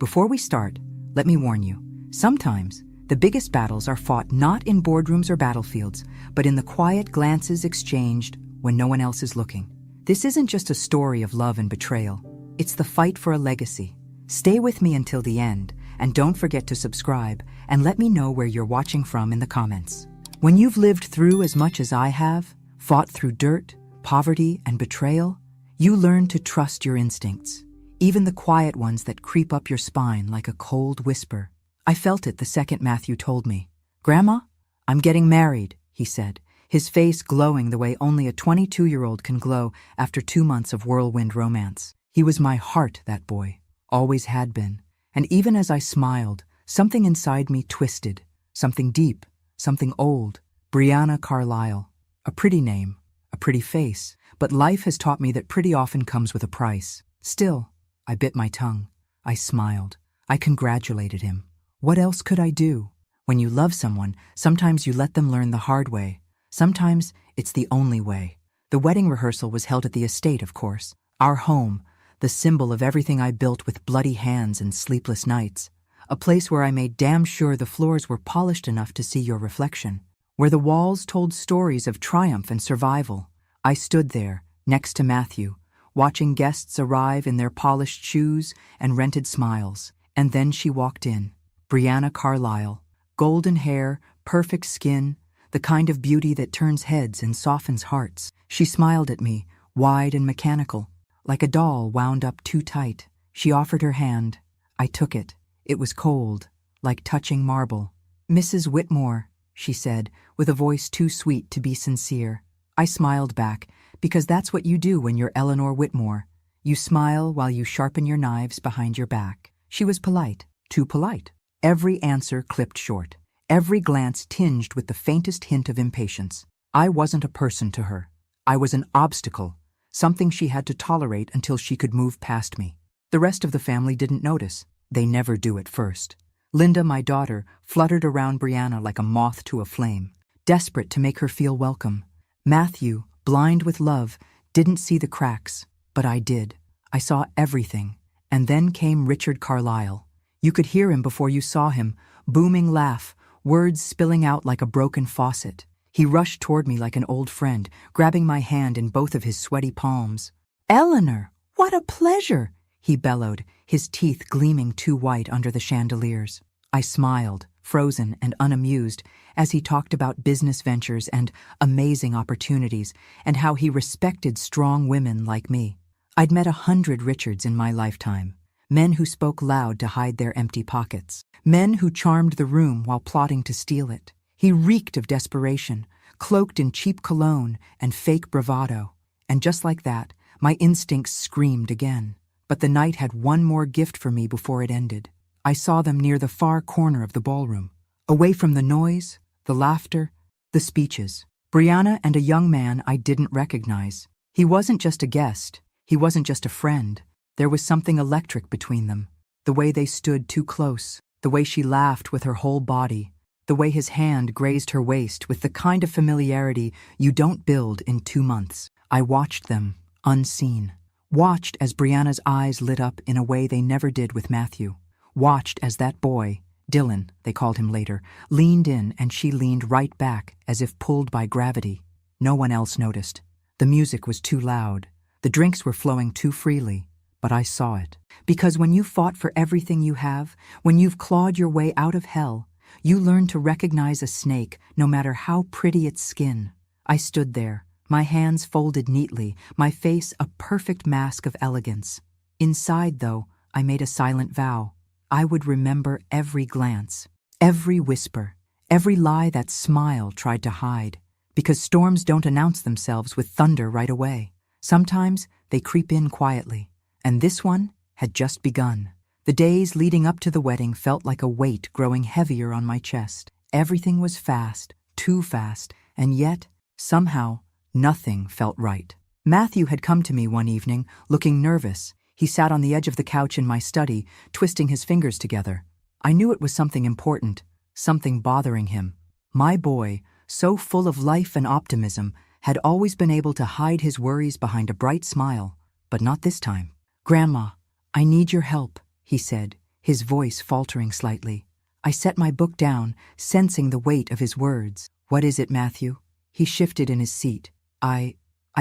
Before we start, let me warn you, sometimes the biggest battles are fought not in boardrooms or battlefields, but in the quiet glances exchanged when no one else is looking. This isn't just a story of love and betrayal. It's the fight for a legacy. Stay with me until the end, and don't forget to subscribe and let me know where you're watching from in the comments. When you've lived through as much as I have, fought through dirt, poverty, and betrayal, you learn to trust your instincts, even the quiet ones that creep up your spine like a cold whisper. I felt it the second Matthew told me. "Grandma, I'm getting married," he said, his face glowing the way only a 22-year-old can glow after 2 months of whirlwind romance. He was my heart, that boy, always had been. And even as I smiled, something inside me twisted, something deep, something old. Brianna Carlisle. A pretty name, a pretty face, but life has taught me that pretty often comes with a price. Still, I bit my tongue. I smiled. I congratulated him. What else could I do? When you love someone, sometimes you let them learn the hard way. Sometimes it's the only way. The wedding rehearsal was held at the estate, of course. Our home, the symbol of everything I built with bloody hands and sleepless nights. A place where I made damn sure the floors were polished enough to see your reflection. Where the walls told stories of triumph and survival. I stood there, next to Matthew, watching guests arrive in their polished shoes and rented smiles. And then she walked in. Brianna Carlisle. Golden hair, perfect skin, the kind of beauty that turns heads and softens hearts. She smiled at me, wide and mechanical, like a doll wound up too tight. She offered her hand. I took it. It was cold, like touching marble. "Mrs. Whitmore," she said, with a voice too sweet to be sincere. I smiled back, because that's what you do when you're Eleanor Whitmore. You smile while you sharpen your knives behind your back. She was polite, too polite. Every answer clipped short, every glance tinged with the faintest hint of impatience. I wasn't a person to her. I was an obstacle, something she had to tolerate until she could move past me. The rest of the family didn't notice. They never do at first. Linda, my daughter, fluttered around Brianna like a moth to a flame, desperate to make her feel welcome. Matthew, blind with love, didn't see the cracks, but I did. I saw everything. And then came Richard Carlisle. You could hear him before you saw him, booming laugh, words spilling out like a broken faucet. He rushed toward me like an old friend, grabbing my hand in both of his sweaty palms. "Eleanor, what a pleasure!" he bellowed, his teeth gleaming too white under the chandeliers. I smiled, frozen and unamused, as he talked about business ventures and amazing opportunities, and how he respected strong women like me. I'd met 100 Richards in my lifetime. Men who spoke loud to hide their empty pockets. Men who charmed the room while plotting to steal it. He reeked of desperation, cloaked in cheap cologne and fake bravado. And just like that, my instincts screamed again. But the night had one more gift for me before it ended. I saw them near the far corner of the ballroom, away from the noise, the laughter, the speeches. Brianna and a young man I didn't recognize. He wasn't just a guest. He wasn't just a friend. There was something electric between them. The way they stood too close, the way she laughed with her whole body, the way his hand grazed her waist with the kind of familiarity you don't build in 2 months. I watched them, unseen. Watched as Brianna's eyes lit up in a way they never did with Matthew. Watched as that boy, Dylan, they called him later, leaned in and she leaned right back as if pulled by gravity. No one else noticed. The music was too loud. The drinks were flowing too freely. But I saw it. Because when you fought for everything you have, when you've clawed your way out of hell, you learn to recognize a snake no matter how pretty its skin. I stood there, my hands folded neatly, my face a perfect mask of elegance. Inside, though, I made a silent vow. I would remember every glance, every whisper, every lie that smile tried to hide. Because storms don't announce themselves with thunder right away. Sometimes they creep in quietly. And this one had just begun. The days leading up to the wedding felt like a weight growing heavier on my chest. Everything was fast, too fast, and yet, somehow, nothing felt right. Matthew had come to me one evening, looking nervous. He sat on the edge of the couch in my study, twisting his fingers together. I knew it was something important, something bothering him. My boy, so full of life and optimism, had always been able to hide his worries behind a bright smile, but not this time. "Grandma, I need your help," he said, his voice faltering slightly. I set my book down, sensing the weight of his words. "What is it, Matthew?" He shifted in his seat. I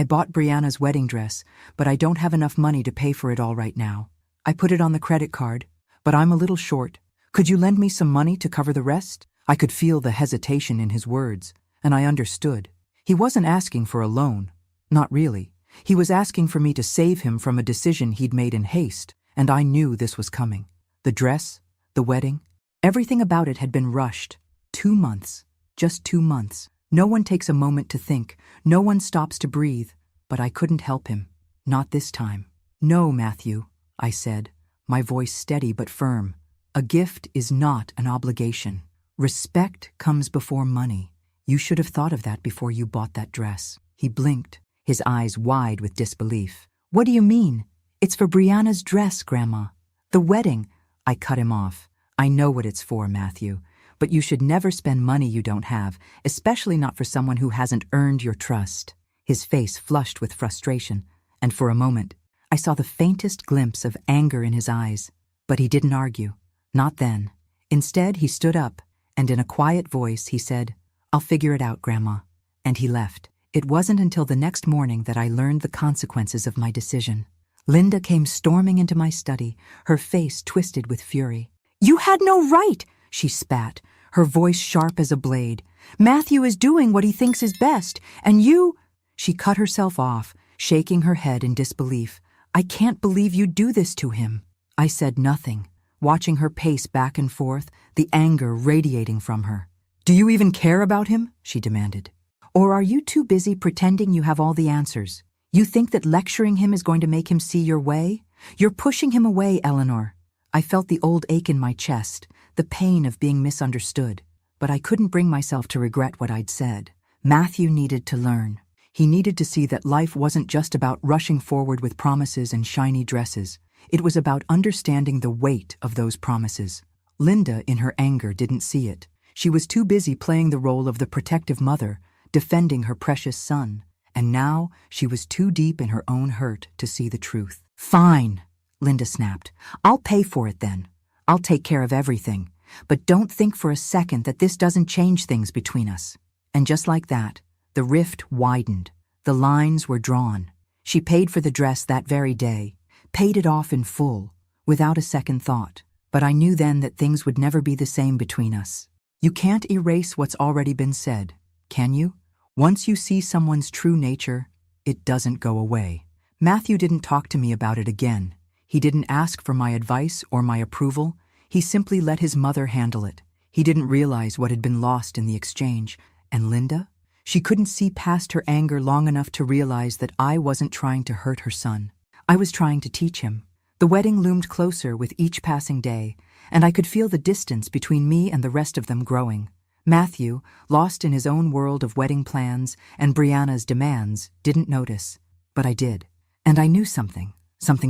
bought Brianna's wedding dress, but I don't have enough money to pay for it all right now. I put it on the credit card, but I'm a little short. Could you lend me some money to cover the rest?" I could feel the hesitation in his words, and I understood. He wasn't asking for a loan. Not really. He was asking for me to save him from a decision he'd made in haste, and I knew this was coming. The dress, the wedding, everything about it had been rushed. 2 months. Just 2 months. No one takes a moment to think. No one stops to breathe. But I couldn't help him. Not this time. "No, Matthew," I said, my voice steady but firm. "A gift is not an obligation. Respect comes before money. You should have thought of that before you bought that dress." He blinked, his eyes wide with disbelief. "What do you mean? It's for Brianna's dress, Grandma. The wedding." I cut him off. "I know what it's for, Matthew. But you should never spend money you don't have, especially not for someone who hasn't earned your trust." His face flushed with frustration, and for a moment, I saw the faintest glimpse of anger in his eyes. But he didn't argue. Not then. Instead, he stood up, and in a quiet voice, he said, "I'll figure it out, Grandma." And he left. It wasn't until the next morning that I learned the consequences of my decision. Linda came storming into my study, her face twisted with fury. "You had no right!" she spat, her voice sharp as a blade. "Matthew is doing what he thinks is best, and you—" She cut herself off, shaking her head in disbelief. "I can't believe you do this to him." I said nothing, watching her pace back and forth, the anger radiating from her. "Do you even care about him?" she demanded. "Or are you too busy pretending you have all the answers? You think that lecturing him is going to make him see your way? You're pushing him away, Eleanor." I felt the old ache in my chest, the pain of being misunderstood, but I couldn't bring myself to regret what I'd said. Matthew needed to learn. He needed to see that life wasn't just about rushing forward with promises and shiny dresses. It was about understanding the weight of those promises. Linda, in her anger, didn't see it. She was too busy playing the role of the protective mother, defending her precious son. And now she was too deep in her own hurt to see the truth. "Fine," Linda snapped. "I'll pay for it then. I'll take care of everything. But don't think for a second that this doesn't change things between us." And just like that, the rift widened. The lines were drawn. She paid for the dress that very day, paid it off in full, without a second thought. But I knew then that things would never be the same between us. You can't erase what's already been said, can you? Once you see someone's true nature, it doesn't go away. Matthew didn't talk to me about it again. He didn't ask for my advice or my approval. He simply let his mother handle it. He didn't realize what had been lost in the exchange. And Linda? She couldn't see past her anger long enough to realize that I wasn't trying to hurt her son. I was trying to teach him. The wedding loomed closer with each passing day, and I could feel the distance between me and the rest of them growing. Matthew, lost in his own world of wedding plans and Brianna's demands, didn't notice. But I did. And I knew something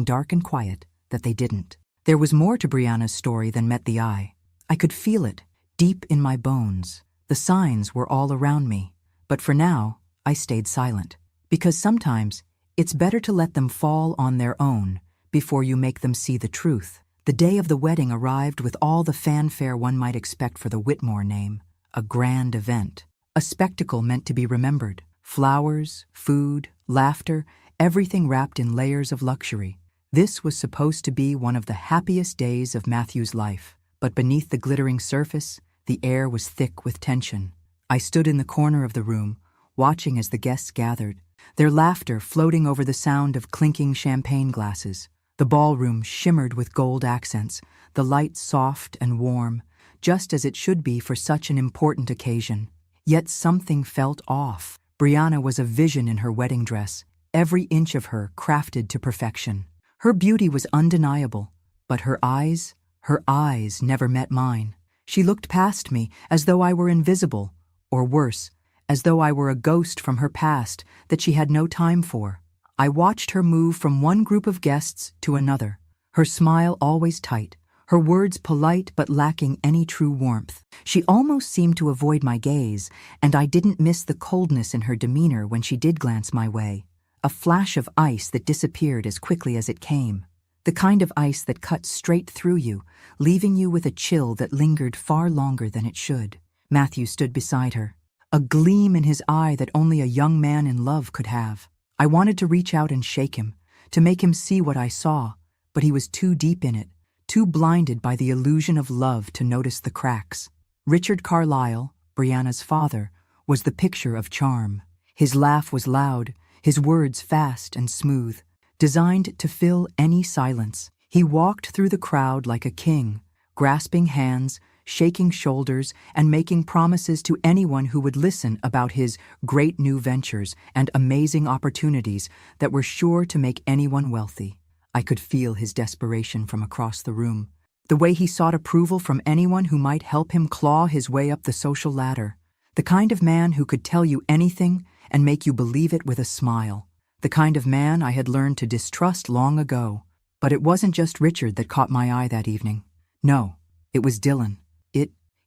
dark and quiet, that they didn't. There was more to Brianna's story than met the eye. I could feel it, deep in my bones. The signs were all around me. But for now, I stayed silent. Because sometimes, it's better to let them fall on their own before you make them see the truth. The day of the wedding arrived with all the fanfare one might expect for the Whitmore name. A grand event. A spectacle meant to be remembered. Flowers, food, laughter, everything wrapped in layers of luxury. This was supposed to be one of the happiest days of Matthew's life. But beneath the glittering surface, the air was thick with tension. I stood in the corner of the room, watching as the guests gathered, their laughter floating over the sound of clinking champagne glasses. The ballroom shimmered with gold accents, the light soft and warm, just as it should be for such an important occasion. Yet something felt off. Brianna was a vision in her wedding dress, every inch of her crafted to perfection. Her beauty was undeniable, but her eyes never met mine. She looked past me as though I were invisible, or worse, as though I were a ghost from her past that she had no time for. I watched her move from one group of guests to another, her smile always tight, her words polite but lacking any true warmth. She almost seemed to avoid my gaze, and I didn't miss the coldness in her demeanor when she did glance my way, a flash of ice that disappeared as quickly as it came. The kind of ice that cut straight through you, leaving you with a chill that lingered far longer than it should. Matthew stood beside her, a gleam in his eye that only a young man in love could have. I wanted to reach out and shake him, to make him see what I saw, but he was too deep in it, too blinded by the illusion of love to notice the cracks. Richard Carlyle, Brianna's father, was the picture of charm. His laugh was loud, his words fast and smooth, designed to fill any silence. He walked through the crowd like a king, grasping hands, shaking shoulders, and making promises to anyone who would listen about his great new ventures and amazing opportunities that were sure to make anyone wealthy. I could feel his desperation from across the room, the way he sought approval from anyone who might help him claw his way up the social ladder, the kind of man who could tell you anything and make you believe it with a smile, the kind of man I had learned to distrust long ago. But it wasn't just Richard that caught my eye that evening. No, it was Dylan.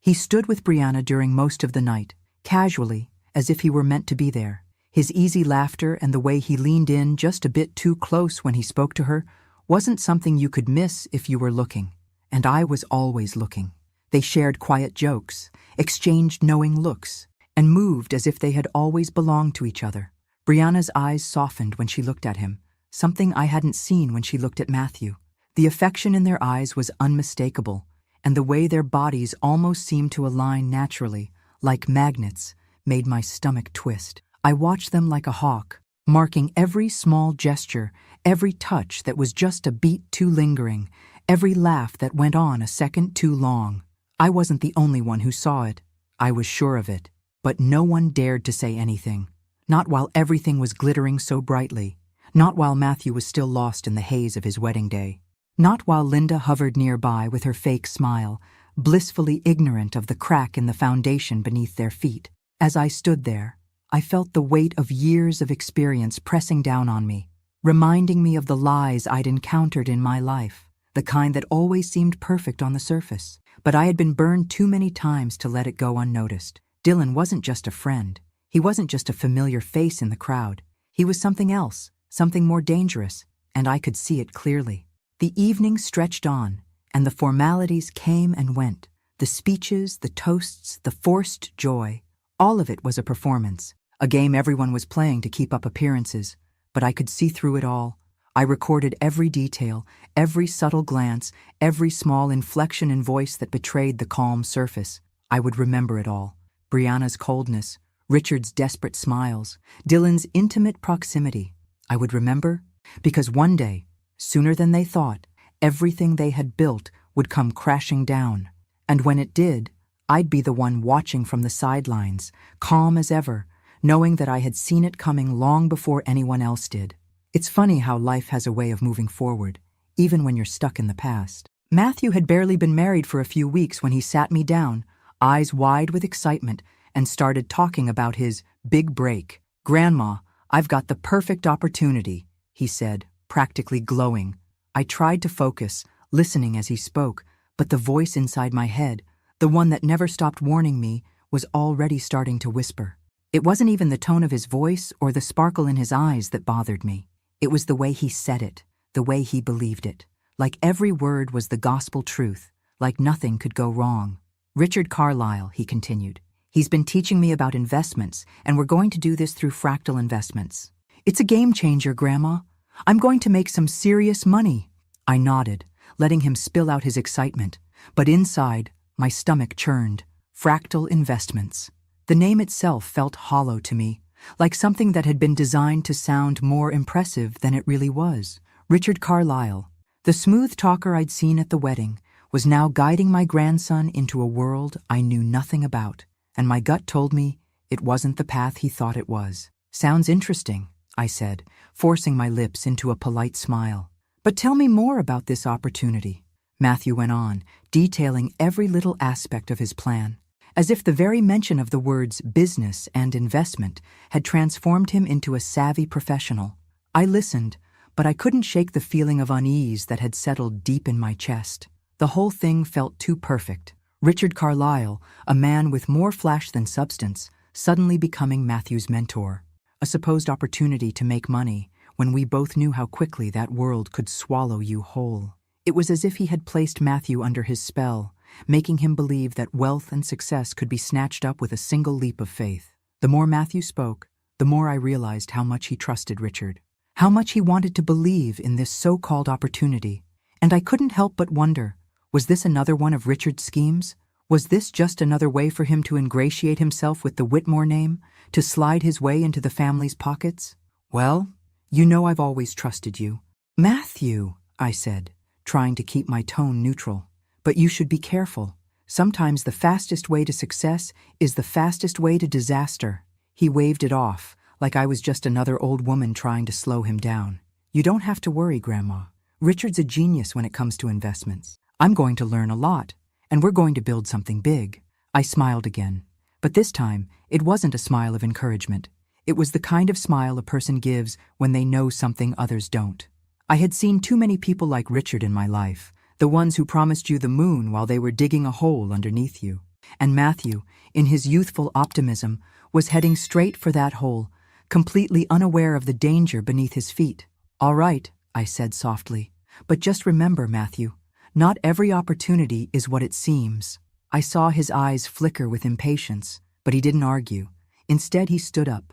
He stood with Brianna during most of the night, casually, as if he were meant to be there. His easy laughter and the way he leaned in just a bit too close when he spoke to her wasn't something you could miss if you were looking. And I was always looking. They shared quiet jokes, exchanged knowing looks, and moved as if they had always belonged to each other. Brianna's eyes softened when she looked at him, something I hadn't seen when she looked at Matthew. The affection in their eyes was unmistakable, and the way their bodies almost seemed to align naturally, like magnets, made my stomach twist. I watched them like a hawk, marking every small gesture, every touch that was just a beat too lingering, every laugh that went on a second too long. I wasn't the only one who saw it. I was sure of it. But no one dared to say anything. Not while everything was glittering so brightly. Not while Matthew was still lost in the haze of his wedding day. Not while Linda hovered nearby with her fake smile, blissfully ignorant of the crack in the foundation beneath their feet. As I stood there, I felt the weight of years of experience pressing down on me, reminding me of the lies I'd encountered in my life, the kind that always seemed perfect on the surface. But I had been burned too many times to let it go unnoticed. Dylan wasn't just a friend. He wasn't just a familiar face in the crowd. He was something else, something more dangerous, and I could see it clearly. The evening stretched on, and the formalities came and went. The speeches, the toasts, the forced joy, all of it was a performance, a game everyone was playing to keep up appearances. But I could see through it all. I recorded every detail, every subtle glance, every small inflection in voice that betrayed the calm surface. I would remember it all. Brianna's coldness, Richard's desperate smiles, Dylan's intimate proximity. I would remember because one day, sooner than they thought, everything they had built would come crashing down. And when it did, I'd be the one watching from the sidelines, calm as ever, knowing that I had seen it coming long before anyone else did. It's funny how life has a way of moving forward, even when you're stuck in the past. Matthew had barely been married for a few weeks when he sat me down, eyes wide with excitement, and started talking about his big break. "Grandma, I've got the perfect opportunity," he said, practically glowing. I tried to focus, listening as he spoke, but the voice inside my head, the one that never stopped warning me, was already starting to whisper. It wasn't even the tone of his voice or the sparkle in his eyes that bothered me. It was the way he said it, the way he believed it. Like every word was the gospel truth, like nothing could go wrong. "Richard Carlyle," he continued. "He's been teaching me about investments, and we're going to do this through fractal investments. It's a game changer, Grandma. I'm going to make some serious money." I nodded, letting him spill out his excitement, but inside, my stomach churned. Fractal investments. The name itself felt hollow to me, like something that had been designed to sound more impressive than it really was. Richard Carlyle, the smooth talker I'd seen at the wedding, was now guiding my grandson into a world I knew nothing about, and my gut told me it wasn't the path he thought it was. "Sounds interesting," I said, forcing my lips into a polite smile. "But tell me more about this opportunity." Matthew went on, detailing every little aspect of his plan, as if the very mention of the words business and investment had transformed him into a savvy professional. I listened, but I couldn't shake the feeling of unease that had settled deep in my chest. The whole thing felt too perfect. Richard Carlyle, a man with more flash than substance, suddenly becoming Matthew's mentor. A supposed opportunity to make money, when we both knew how quickly that world could swallow you whole. It was as if he had placed Matthew under his spell, making him believe that wealth and success could be snatched up with a single leap of faith. The more Matthew spoke, the more I realized how much he trusted Richard, how much he wanted to believe in this so-called opportunity. And I couldn't help but wonder, was this another one of Richard's schemes? Was this just another way for him to ingratiate himself with the Whitmore name, to slide his way into the family's pockets? Well, you know I've always trusted you. Matthew, I said, trying to keep my tone neutral. But you should be careful. Sometimes the fastest way to success is the fastest way to disaster. He waved it off, like I was just another old woman trying to slow him down. You don't have to worry, Grandma. Richard's a genius when it comes to investments. I'm going to learn a lot, and we're going to build something big. I smiled again. But this time, it wasn't a smile of encouragement. It was the kind of smile a person gives when they know something others don't. I had seen too many people like Richard in my life, the ones who promised you the moon while they were digging a hole underneath you. And Matthew, in his youthful optimism, was heading straight for that hole, completely unaware of the danger beneath his feet. All right, I said softly, but just remember, Matthew, not every opportunity is what it seems. I saw his eyes flicker with impatience, but he didn't argue. Instead, he stood up,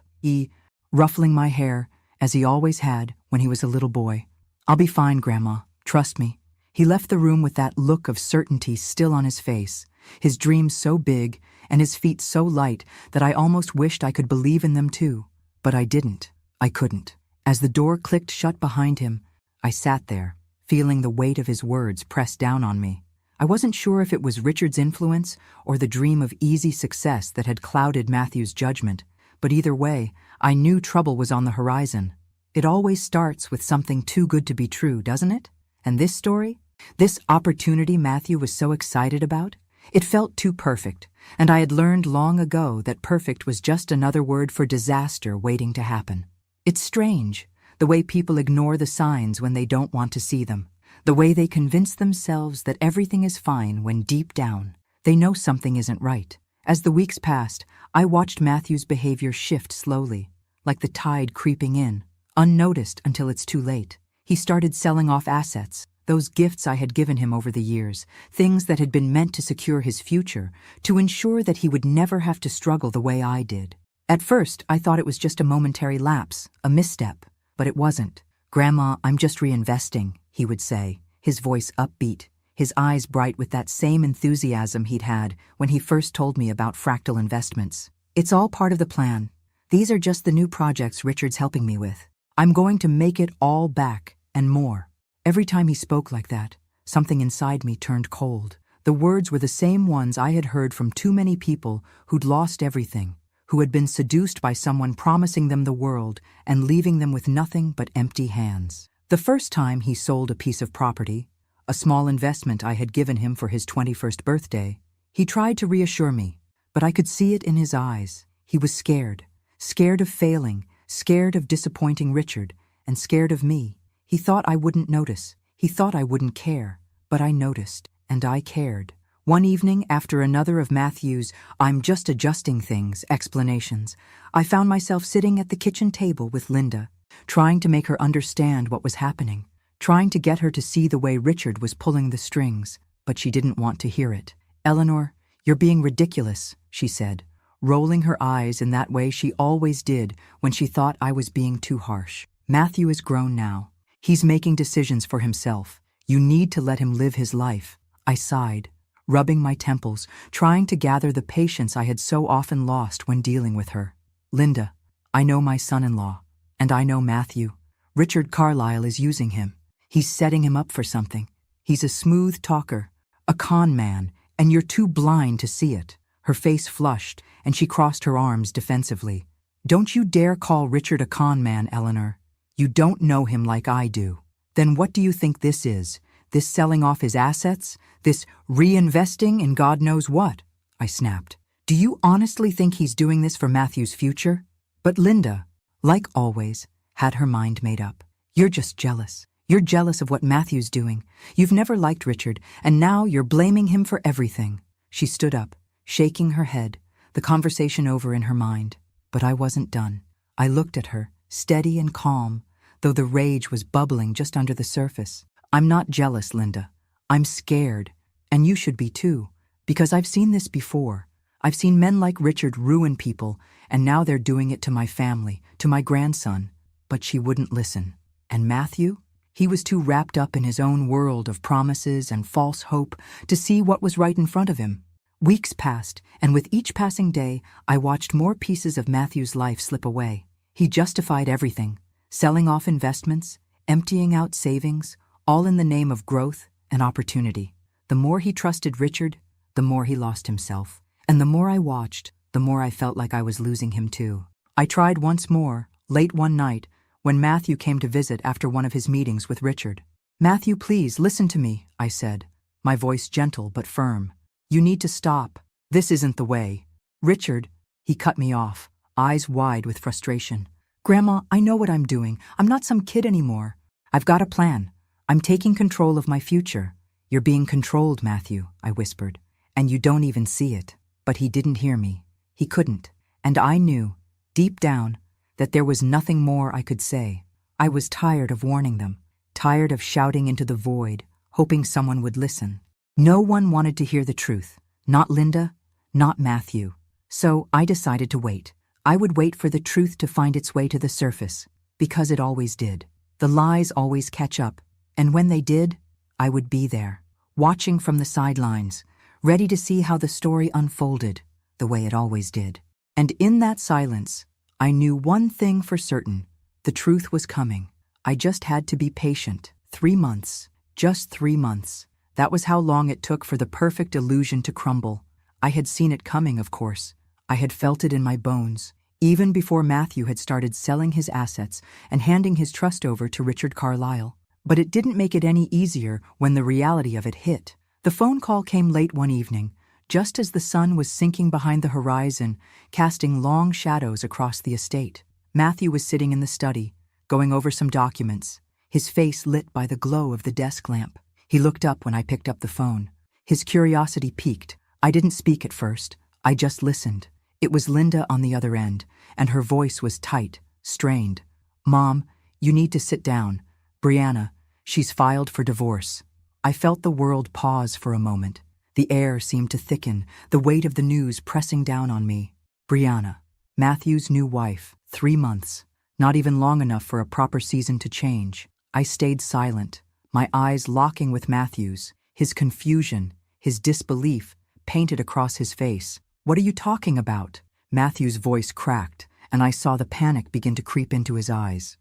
ruffling my hair, as he always had when he was a little boy. I'll be fine, Grandma. Trust me. He left the room with that look of certainty still on his face, his dreams so big and his feet so light that I almost wished I could believe in them too. But I didn't. I couldn't. As the door clicked shut behind him, I sat there, feeling the weight of his words press down on me. I wasn't sure if it was Richard's influence or the dream of easy success that had clouded Matthew's judgment, but either way, I knew trouble was on the horizon. It always starts with something too good to be true, doesn't it? And this story? This opportunity Matthew was so excited about? It felt too perfect, and I had learned long ago that perfect was just another word for disaster waiting to happen. It's strange, the way people ignore the signs when they don't want to see them, the way they convince themselves that everything is fine when deep down, they know something isn't right. As the weeks passed, I watched Matthew's behavior shift slowly, like the tide creeping in, unnoticed until it's too late. He started selling off assets, those gifts I had given him over the years, things that had been meant to secure his future, to ensure that he would never have to struggle the way I did. At first, I thought it was just a momentary lapse, a misstep, but it wasn't. Grandma, I'm just reinvesting, he would say, his voice upbeat, his eyes bright with that same enthusiasm he'd had when he first told me about fractal investments. It's all part of the plan. These are just the new projects Richard's helping me with. I'm going to make it all back, and more. Every time he spoke like that, something inside me turned cold. The words were the same ones I had heard from too many people who'd lost everything, who had been seduced by someone promising them the world and leaving them with nothing but empty hands. The first time he sold a piece of property, a small investment I had given him for his 21st birthday, he tried to reassure me, but I could see it in his eyes. He was scared, scared of failing, scared of disappointing Richard, and scared of me. He thought I wouldn't notice. He thought I wouldn't care. But I noticed, and I cared. One evening, after another of Matthew's "I'm just adjusting things" explanations, I found myself sitting at the kitchen table with Linda, trying to make her understand what was happening, trying to get her to see the way Richard was pulling the strings, but she didn't want to hear it. "Eleanor, you're being ridiculous," she said, rolling her eyes in that way she always did when she thought I was being too harsh. "Matthew is grown now. He's making decisions for himself. You need to let him live his life." I sighed, rubbing my temples, trying to gather the patience I had so often lost when dealing with her. "Linda, I know my son-in-law, and I know Matthew. Richard Carlyle is using him. He's setting him up for something. He's a smooth talker, a con man, and you're too blind to see it." Her face flushed, and she crossed her arms defensively. "Don't you dare call Richard a con man, Eleanor. You don't know him like I do. Then what do you think this is? This selling off his assets? This reinvesting in God knows what?" I snapped. "Do you honestly think he's doing this for Matthew's future?" But Linda, like always, had her mind made up. "You're just jealous. You're jealous of what Matthew's doing. You've never liked Richard, and now you're blaming him for everything." She stood up, shaking her head, the conversation over in her mind. But I wasn't done. I looked at her, steady and calm, though the rage was bubbling just under the surface. I'm not jealous, Linda. I'm scared, and you should be too, because I've seen this before. I've seen men like Richard ruin people, and now they're doing it to my family, to my grandson. But she wouldn't listen. And Matthew? He was too wrapped up in his own world of promises and false hope to see what was right in front of him. Weeks passed, and with each passing day, I watched more pieces of Matthew's life slip away. He justified everything, selling off investments, emptying out savings, all in the name of growth and opportunity. The more he trusted Richard, the more he lost himself. And the more I watched, the more I felt like I was losing him too. I tried once more, late one night, when Matthew came to visit after one of his meetings with Richard. "Matthew, please, listen to me," I said, my voice gentle but firm. "You need to stop. This isn't the way." "Richard," he cut me off, eyes wide with frustration. "Grandma, I know what I'm doing. I'm not some kid anymore. I've got a plan. I'm taking control of my future." "You're being controlled, Matthew," I whispered, "and you don't even see it." But he didn't hear me. He couldn't. And I knew, deep down, that there was nothing more I could say. I was tired of warning them, tired of shouting into the void, hoping someone would listen. No one wanted to hear the truth. Not Linda, not Matthew. So I decided to wait. I would wait for the truth to find its way to the surface, because it always did. The lies always catch up, and when they did, I would be there, watching from the sidelines, ready to see how the story unfolded, the way it always did. And in that silence, I knew one thing for certain. The truth was coming. I just had to be patient. 3 months. Just 3 months. That was how long it took for the perfect illusion to crumble. I had seen it coming, of course. I had felt it in my bones, even before Matthew had started selling his assets and handing his trust over to Richard Carlyle. But it didn't make it any easier when the reality of it hit. The phone call came late one evening, just as the sun was sinking behind the horizon, casting long shadows across the estate. Matthew was sitting in the study, going over some documents, his face lit by the glow of the desk lamp. He looked up when I picked up the phone. His curiosity piqued. I didn't speak at first. I just listened. It was Linda on the other end, and her voice was tight, strained. "Mom, you need to sit down. Brianna, she's filed for divorce." I felt the world pause for a moment. The air seemed to thicken, the weight of the news pressing down on me. Brianna, Matthew's new wife, 3 months. Not even long enough for a proper season to change. I stayed silent, my eyes locking with Matthew's, his confusion, his disbelief, painted across his face. "What are you talking about?" Matthew's voice cracked, and I saw the panic begin to creep into his eyes.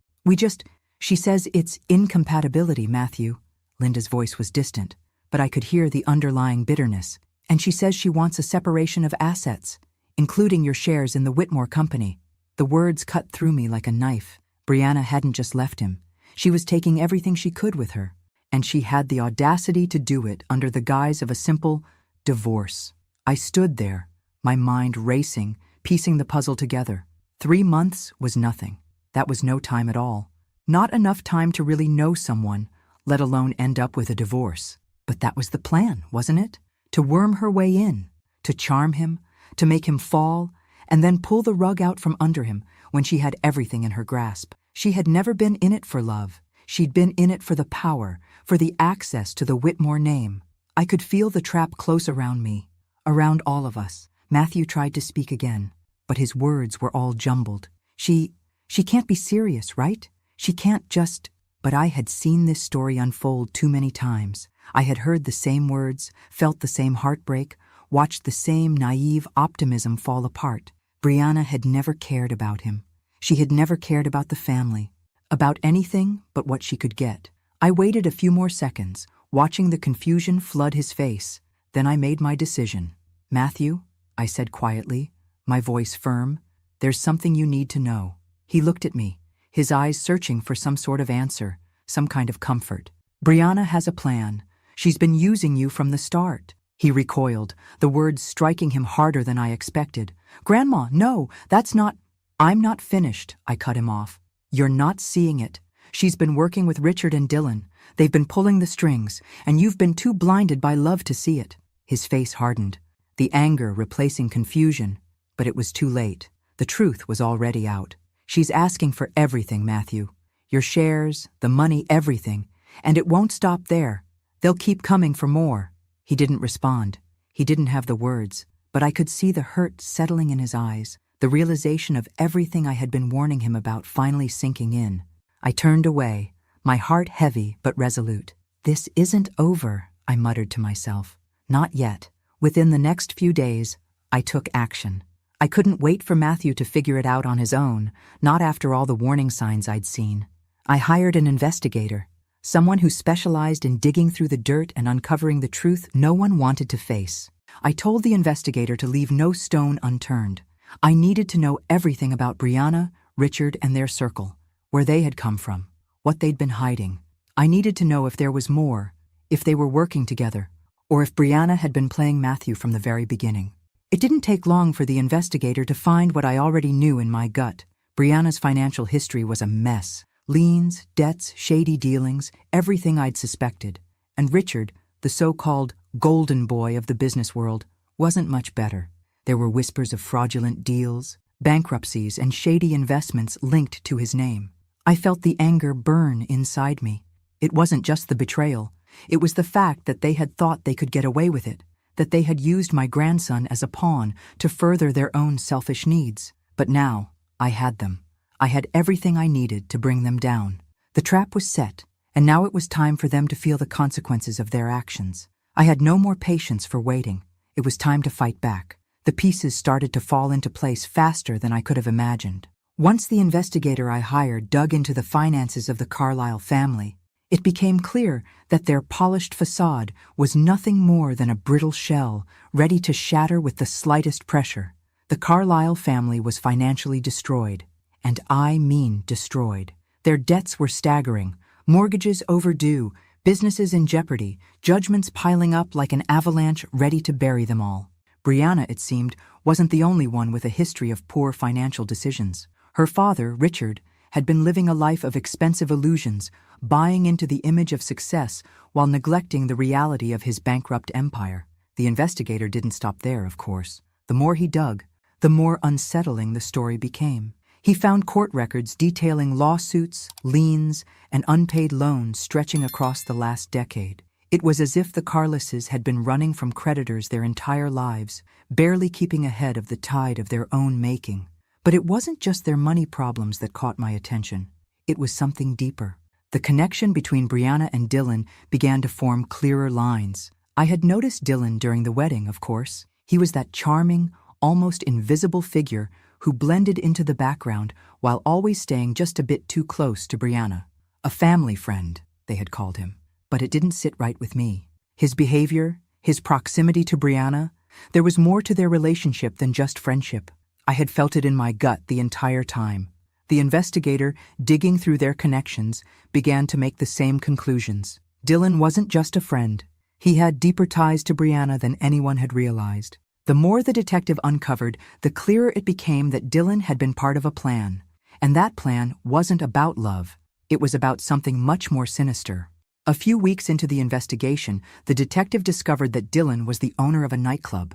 She says it's incompatibility, Matthew." Linda's voice was distant, but I could hear the underlying bitterness. "And she says she wants a separation of assets, including your shares in the Whitmore Company." The words cut through me like a knife. Brianna hadn't just left him. She was taking everything she could with her, and she had the audacity to do it under the guise of a simple divorce. I stood there, my mind racing, piecing the puzzle together. 3 months was nothing. That was no time at all. Not enough time to really know someone, let alone end up with a divorce. But that was the plan, wasn't it? To worm her way in, to charm him, to make him fall, and then pull the rug out from under him when she had everything in her grasp. She had never been in it for love. She'd been in it for the power, for the access to the Whitmore name. I could feel the trap close around me, around all of us. Matthew tried to speak again, but his words were all jumbled. She can't be serious, right? She can't just... But I had seen this story unfold too many times. I had heard the same words, felt the same heartbreak, watched the same naive optimism fall apart. Brianna had never cared about him. She had never cared about the family, about anything but what she could get. I waited a few more seconds, watching the confusion flood his face. Then I made my decision. "Matthew," I said quietly, my voice firm, "there's something you need to know." He looked at me, his eyes searching for some sort of answer, some kind of comfort. "Brianna has a plan. She's been using you from the start." He recoiled, the words striking him harder than I expected. "Grandma, no, that's not—" "I'm not finished," I cut him off. "You're not seeing it. She's been working with Richard and Dylan. They've been pulling the strings, and you've been too blinded by love to see it." His face hardened, the anger replacing confusion. But it was too late. The truth was already out. "She's asking for everything, Matthew. Your shares, the money, everything. And it won't stop there. They'll keep coming for more." He didn't respond. He didn't have the words, but I could see the hurt settling in his eyes, the realization of everything I had been warning him about finally sinking in. I turned away, my heart heavy but resolute. "This isn't over," I muttered to myself. "Not yet." Within the next few days, I took action. I couldn't wait for Matthew to figure it out on his own, not after all the warning signs I'd seen. I hired an investigator, someone who specialized in digging through the dirt and uncovering the truth no one wanted to face. I told the investigator to leave no stone unturned. I needed to know everything about Brianna, Richard, and their circle, where they had come from, what they'd been hiding. I needed to know if there was more, if they were working together, or if Brianna had been playing Matthew from the very beginning. It didn't take long for the investigator to find what I already knew in my gut. Brianna's financial history was a mess. Liens, debts, shady dealings, everything I'd suspected. And Richard, the so-called golden boy of the business world, wasn't much better. There were whispers of fraudulent deals, bankruptcies, and shady investments linked to his name. I felt the anger burn inside me. It wasn't just the betrayal. It was the fact that they had thought they could get away with it, that they had used my grandson as a pawn to further their own selfish needs. But now, I had them. I had everything I needed to bring them down. The trap was set, and now it was time for them to feel the consequences of their actions. I had no more patience for waiting. It was time to fight back. The pieces started to fall into place faster than I could have imagined. Once the investigator I hired dug into the finances of the Carlyle family, it became clear that their polished facade was nothing more than a brittle shell, ready to shatter with the slightest pressure. The Carlyle family was financially destroyed, and I mean destroyed. Their debts were staggering, mortgages overdue, businesses in jeopardy, judgments piling up like an avalanche ready to bury them all. Brianna, it seemed, wasn't the only one with a history of poor financial decisions. Her father, Richard, had been living a life of expensive illusions, buying into the image of success while neglecting the reality of his bankrupt empire. The investigator didn't stop there, of course. The more he dug, the more unsettling the story became. He found court records detailing lawsuits, liens, and unpaid loans stretching across the last decade. It was as if the Carluses had been running from creditors their entire lives, barely keeping ahead of the tide of their own making. But it wasn't just their money problems that caught my attention. It was something deeper. The connection between Brianna and Dylan began to form clearer lines. I had noticed Dylan during the wedding, of course. He was that charming, almost invisible figure who blended into the background while always staying just a bit too close to Brianna. A family friend, they had called him. But it didn't sit right with me. His behavior, his proximity to Brianna, there was more to their relationship than just friendship. I had felt it in my gut the entire time. The investigator, digging through their connections, began to make the same conclusions. Dylan wasn't just a friend. He had deeper ties to Brianna than anyone had realized. The more the detective uncovered, the clearer it became that Dylan had been part of a plan. And that plan wasn't about love. It was about something much more sinister. A few weeks into the investigation, the detective discovered that Dylan was the owner of a nightclub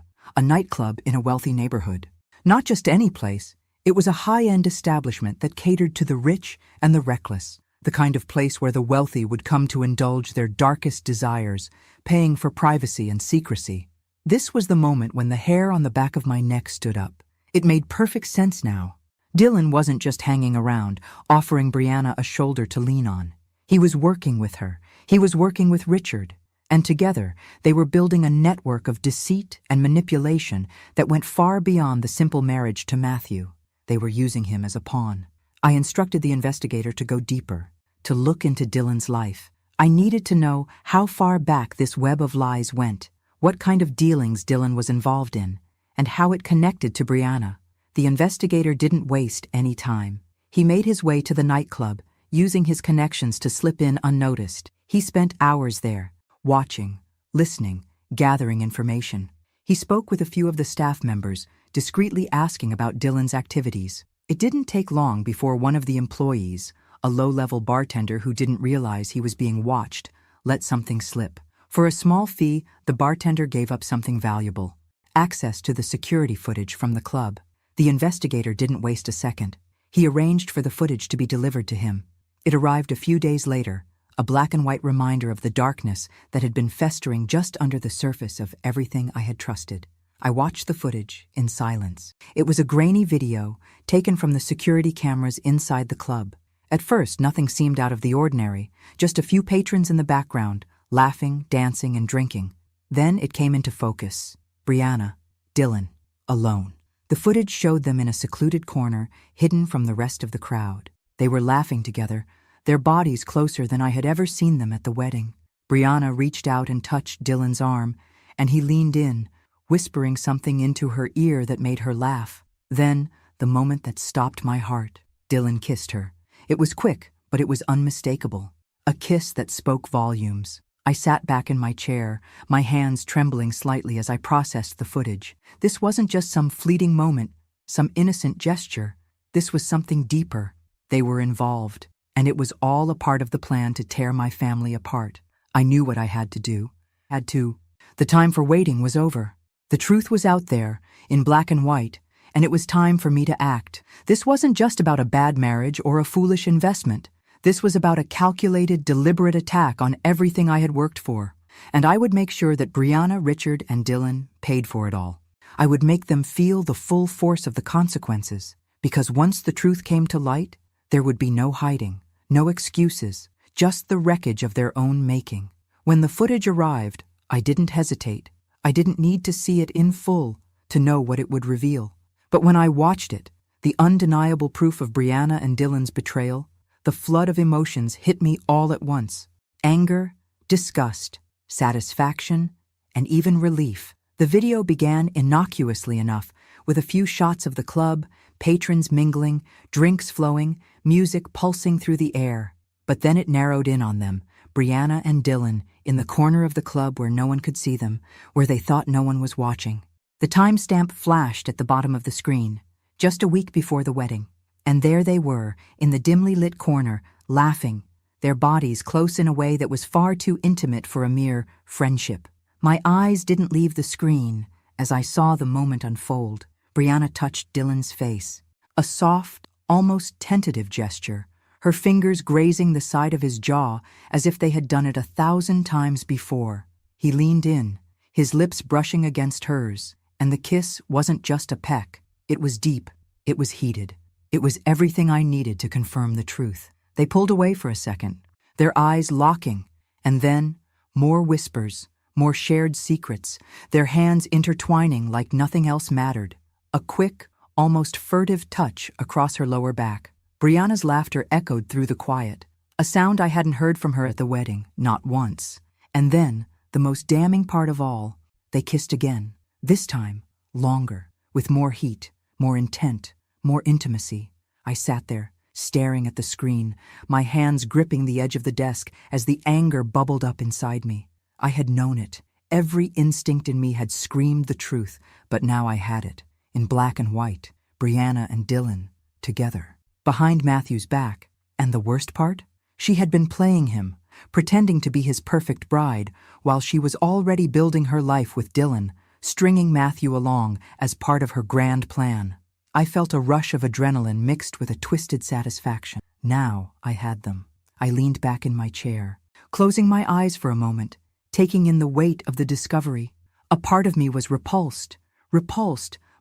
in a wealthy neighborhood. Not just any place, it was a high-end establishment that catered to the rich and the reckless, the kind of place where the wealthy would come to indulge their darkest desires, paying for privacy and secrecy. This was the moment when the hair on the back of my neck stood up. It made perfect sense now. Dylan wasn't just hanging around, offering Brianna a shoulder to lean on. He was working with her. He was working with Richard. And together, they were building a network of deceit and manipulation that went far beyond the simple marriage to Matthew. They were using him as a pawn. I instructed the investigator to go deeper, to look into Dylan's life. I needed to know how far back this web of lies went, what kind of dealings Dylan was involved in, and how it connected to Brianna. The investigator didn't waste any time. He made his way to the nightclub, using his connections to slip in unnoticed. He spent hours there, watching, listening, gathering information. He spoke with a few of the staff members, discreetly asking about Dylan's activities. It didn't take long before one of the employees, a low-level bartender who didn't realize he was being watched, let something slip. For a small fee, the bartender gave up something valuable: access to the security footage from the club. The investigator didn't waste a second. He arranged for the footage to be delivered to him. It arrived a few days later, a black and white reminder of the darkness that had been festering just under the surface of everything I had trusted. I watched the footage in silence. It was a grainy video taken from the security cameras inside the club. At first, nothing seemed out of the ordinary, just a few patrons in the background, laughing, dancing, and drinking. Then it came into focus. Brianna, Dylan, alone. The footage showed them in a secluded corner, hidden from the rest of the crowd. They were laughing together, their bodies closer than I had ever seen them at the wedding. Brianna reached out and touched Dylan's arm, and he leaned in, whispering something into her ear that made her laugh. Then, the moment that stopped my heart, Dylan kissed her. It was quick, but it was unmistakable. A kiss that spoke volumes. I sat back in my chair, my hands trembling slightly as I processed the footage. This wasn't just some fleeting moment, some innocent gesture. This was something deeper. They were involved, and it was all a part of the plan to tear my family apart. I knew what I had to do. The time for waiting was over. The truth was out there, in black and white, and it was time for me to act. This wasn't just about a bad marriage or a foolish investment. This was about a calculated, deliberate attack on everything I had worked for. And I would make sure that Brianna, Richard, and Dylan paid for it all. I would make them feel the full force of the consequences, because once the truth came to light, there would be no hiding, no excuses, just the wreckage of their own making. When the footage arrived, I didn't hesitate. I didn't need to see it in full to know what it would reveal. But when I watched it, the undeniable proof of Brianna and Dylan's betrayal, the flood of emotions hit me all at once. Anger, disgust, satisfaction, and even relief. The video began innocuously enough, with a few shots of the club, patrons mingling, drinks flowing, music pulsing through the air. But then it narrowed in on them, Brianna and Dylan, in the corner of the club where no one could see them, where they thought no one was watching. The timestamp flashed at the bottom of the screen, just a week before the wedding. And there they were, in the dimly lit corner, laughing, their bodies close in a way that was far too intimate for a mere friendship. My eyes didn't leave the screen as I saw the moment unfold. Brianna touched Dylan's face, a soft, almost tentative gesture, her fingers grazing the side of his jaw as if they had done it 1,000 times before. He leaned in, his lips brushing against hers, and the kiss wasn't just a peck. It was deep, it was heated. It was everything I needed to confirm the truth. They pulled away for a second, their eyes locking, and then more whispers, more shared secrets, their hands intertwining like nothing else mattered. A quick, almost furtive touch across her lower back. Brianna's laughter echoed through the quiet, a sound I hadn't heard from her at the wedding, not once. And then, the most damning part of all, they kissed again, this time longer, with more heat, more intent, more intimacy. I sat there, staring at the screen, my hands gripping the edge of the desk as the anger bubbled up inside me. I had known it. Every instinct in me had screamed the truth, but now I had it, in black and white, Brianna and Dylan, together, behind Matthew's back. And the worst part? She had been playing him, pretending to be his perfect bride, while she was already building her life with Dylan, stringing Matthew along as part of her grand plan. I felt a rush of adrenaline mixed with a twisted satisfaction. Now I had them. I leaned back in my chair, closing my eyes for a moment, taking in the weight of the discovery. A part of me was repulsed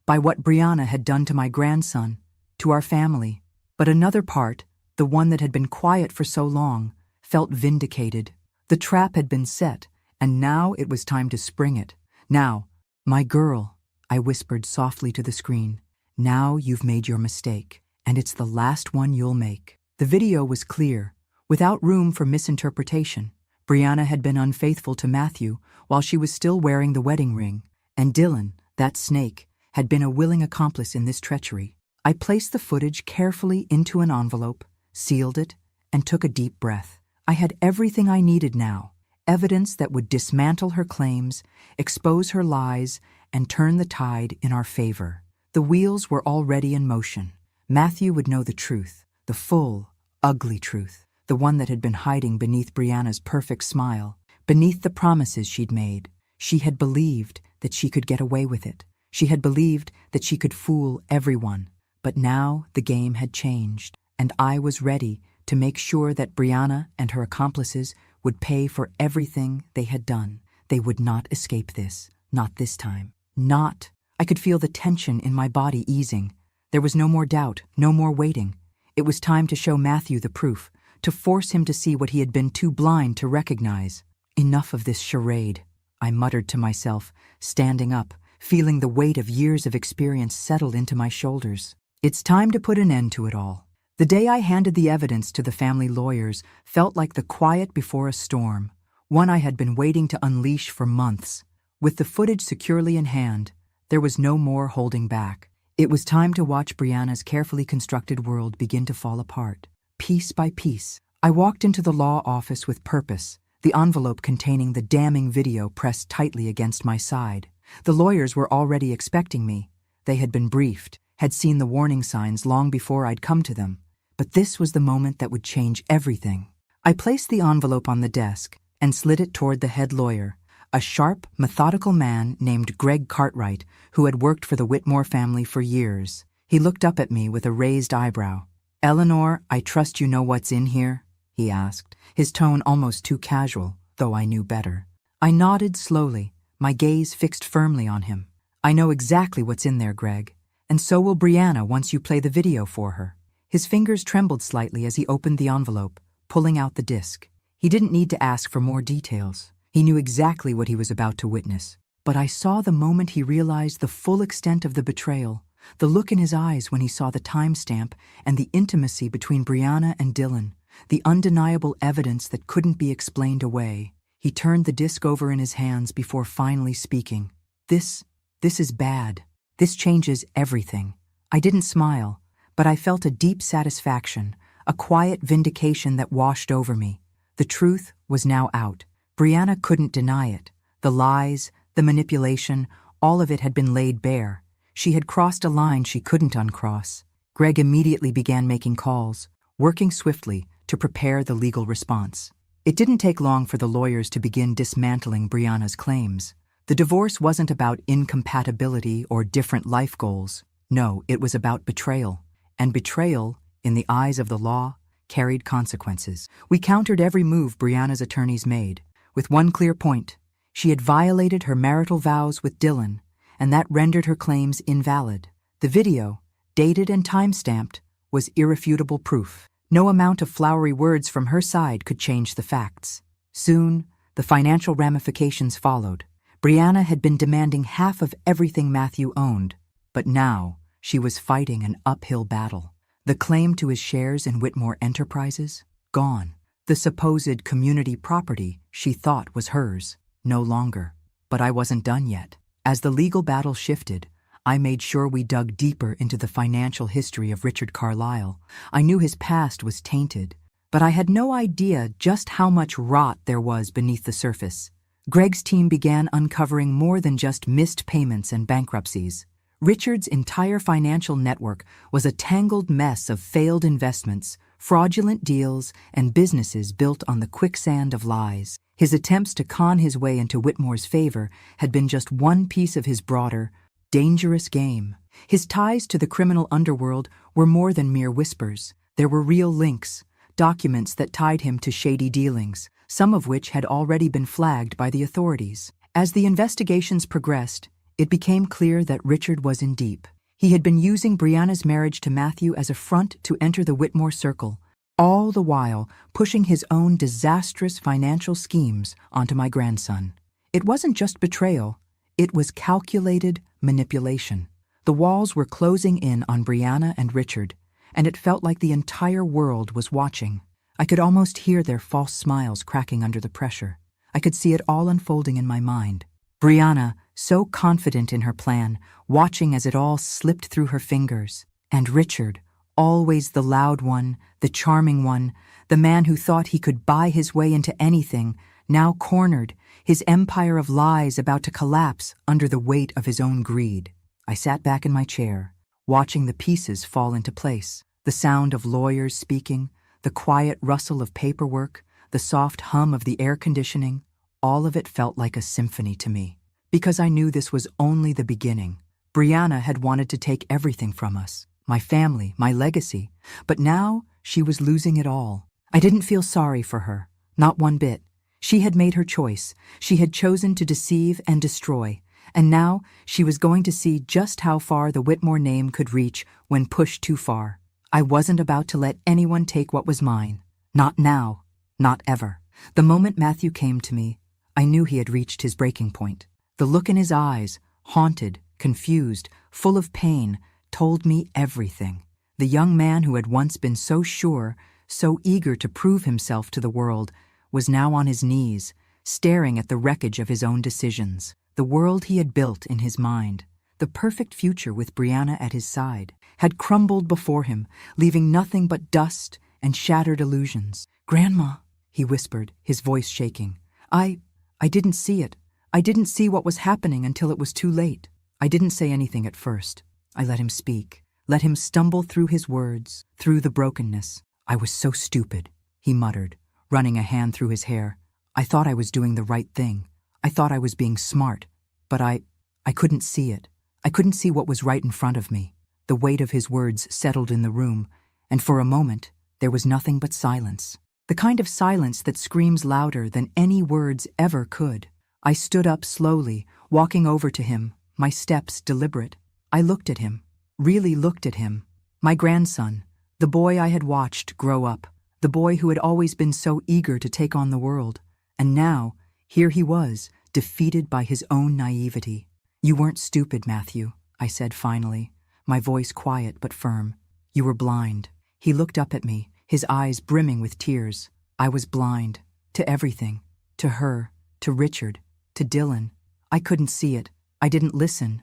by what Brianna had done to my grandson, to our family. But another part, the one that had been quiet for so long, felt vindicated. The trap had been set, and now it was time to spring it. Now, my girl, I whispered softly to the screen. Now you've made your mistake, and it's the last one you'll make. The video was clear, without room for misinterpretation. Brianna had been unfaithful to Matthew while she was still wearing the wedding ring, and Dylan, that snake, had been a willing accomplice in this treachery. I placed the footage carefully into an envelope, sealed it, and took a deep breath. I had everything I needed now, evidence that would dismantle her claims, expose her lies, and turn the tide in our favor. The wheels were already in motion. Matthew would know the truth, the full, ugly truth, the one that had been hiding beneath Brianna's perfect smile, beneath the promises she'd made. She had believed that she could get away with it. She had believed that she could fool everyone. But now the game had changed, and I was ready to make sure that Brianna and her accomplices would pay for everything they had done. They would not escape this, not this time. Not. I could feel the tension in my body easing. There was no more doubt, no more waiting. It was time to show Matthew the proof, to force him to see what he had been too blind to recognize. Enough of this charade, I muttered to myself, standing up, feeling the weight of years of experience settle into my shoulders. It's time to put an end to it all. The day I handed the evidence to the family lawyers felt like the quiet before a storm, one I had been waiting to unleash for months. With the footage securely in hand, there was no more holding back. It was time to watch Brianna's carefully constructed world begin to fall apart. Piece by piece, I walked into the law office with purpose, the envelope containing the damning video pressed tightly against my side. The lawyers were already expecting me. They had been briefed, had seen the warning signs long before I'd come to them. But this was the moment that would change everything. I placed the envelope on the desk and slid it toward the head lawyer, a sharp, methodical man named Greg Cartwright, who had worked for the Whitmore family for years. He looked up at me with a raised eyebrow. "Eleanor, I trust you know what's in here?" he asked, his tone almost too casual, though I knew better. I nodded slowly, my gaze fixed firmly on him. "I know exactly what's in there, Greg, and so will Brianna once you play the video for her." His fingers trembled slightly as he opened the envelope, pulling out the disc. He didn't need to ask for more details. He knew exactly what he was about to witness. But I saw the moment he realized the full extent of the betrayal, the look in his eyes when he saw the timestamp and the intimacy between Brianna and Dylan, the undeniable evidence that couldn't be explained away. He turned the disc over in his hands before finally speaking. This is bad. This changes everything." I didn't smile, but I felt a deep satisfaction, a quiet vindication that washed over me. The truth was now out. Brianna couldn't deny it. The lies, the manipulation, all of it had been laid bare. She had crossed a line she couldn't uncross. Greg immediately began making calls, working swiftly to prepare the legal response. It didn't take long for the lawyers to begin dismantling Brianna's claims. The divorce wasn't about incompatibility or different life goals. No, it was about betrayal. And betrayal, in the eyes of the law, carried consequences. We countered every move Brianna's attorneys made, with one clear point. She had violated her marital vows with Dylan, and that rendered her claims invalid. The video, dated and time-stamped, was irrefutable proof. No amount of flowery words from her side could change the facts. Soon, the financial ramifications followed. Brianna had been demanding half of everything Matthew owned, but now she was fighting an uphill battle. The claim to his shares in Whitmore Enterprises? Gone. The supposed community property she thought was hers? No longer. But I wasn't done yet. As the legal battle shifted, I made sure we dug deeper into the financial history of Richard Carlisle. I knew his past was tainted, but I had no idea just how much rot there was beneath the surface. Greg's team began uncovering more than just missed payments and bankruptcies. Richard's entire financial network was a tangled mess of failed investments, fraudulent deals, and businesses built on the quicksand of lies. His attempts to con his way into Whitmore's favor had been just one piece of his broader, dangerous game. His ties to the criminal underworld were more than mere whispers. There were real links, documents that tied him to shady dealings, some of which had already been flagged by the authorities. As the investigations progressed, it became clear that Richard was in deep. He had been using Brianna's marriage to Matthew as a front to enter the Whitmore circle, all the while pushing his own disastrous financial schemes onto my grandson. It wasn't just betrayal, it was calculated manipulation. The walls were closing in on Brianna and Richard, and it felt like the entire world was watching. I could almost hear their false smiles cracking under the pressure. I could see it all unfolding in my mind. Brianna, so confident in her plan, watching as it all slipped through her fingers. And Richard, always the loud one, the charming one, the man who thought he could buy his way into anything, now cornered, his empire of lies about to collapse under the weight of his own greed. I sat back in my chair, watching the pieces fall into place. The sound of lawyers speaking, the quiet rustle of paperwork, the soft hum of the air conditioning, all of it felt like a symphony to me. Because I knew this was only the beginning. Brianna had wanted to take everything from us, my family, my legacy, but now She was losing it all. I didn't feel sorry for her, not one bit. She had made her choice. She had chosen to deceive and destroy. And now she was going to see just how far the Whitmore name could reach when pushed too far. I wasn't about to let anyone take what was mine. Not now. Not ever. The moment Matthew came to me, I knew he had reached his breaking point. The look in his eyes, haunted, confused, full of pain, told me everything. The young man who had once been so sure, so eager to prove himself to the world, was now on his knees, staring at the wreckage of his own decisions. The world he had built in his mind, the perfect future with Brianna at his side, had crumbled before him, leaving nothing but dust and shattered illusions. "Grandma," he whispered, his voice shaking. I didn't see it. I didn't see what was happening until it was too late." I didn't say anything at first. I let him speak, let him stumble through his words, through the brokenness. "I was so stupid," he muttered, running a hand through his hair. "I thought I was doing the right thing. I thought I was being smart, but I couldn't see it. I couldn't see what was right in front of me." The weight of his words settled in the room, and for a moment there was nothing but silence. The kind of silence that screams louder than any words ever could. I stood up slowly, walking over to him, my steps deliberate. I looked at him, really looked at him. My grandson, the boy I had watched grow up, the boy who had always been so eager to take on the world. And now, here he was, defeated by his own naivety. "You weren't stupid, Matthew," I said finally, my voice quiet but firm. "You were blind." He looked up at me, his eyes brimming with tears. I was blind. To everything. To her. To Richard. To Dylan. I couldn't see it. I didn't listen.